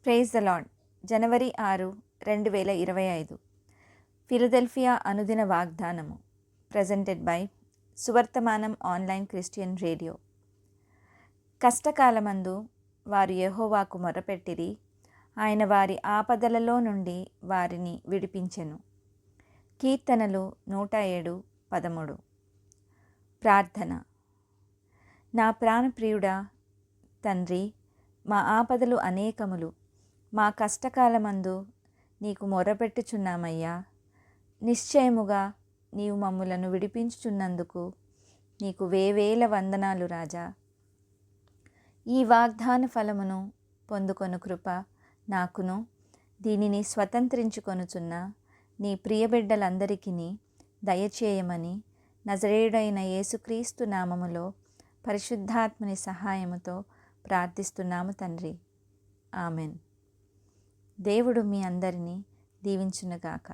Praise the Lord. జనవరి 6, 2025. Philadelphia అనుదిన వాగ్దానము. Presented by Suvarthamanam online Christian radio. కష్టకాలమందు వారు యెహోవాకు మొరపెట్టిరి, ఆయన వారి ఆపదలలో నుండి వారిని విడిపించెను. కీర్తనలు 107:13. ప్రార్థన. నా ప్రాణప్రియుడా తండ్రి, మా ఆపదలు అనేకములు, మా కష్టకాలమందు నీకు మొరపెట్టుచున్నామయ్యా. నిశ్చయముగా నీవు మమ్ములను విడిపించుచున్నందుకు నీకు వేవేల వందనాలు రాజా. ఈ వాగ్దాన ఫలమును పొందుకొను కృప నాకును, దీనిని స్వతంత్రించుకొనుచున్న నీ ప్రియబిడ్డలందరికీ దయచేయమని నజరేయుడైన యేసుక్రీస్తు నామములో పరిశుద్ధాత్మని సహాయముతో ప్రార్థిస్తున్నాము తండ్రి. ఆమెన్. దేవుడు మీ అందరినీ దీవించునుగాక.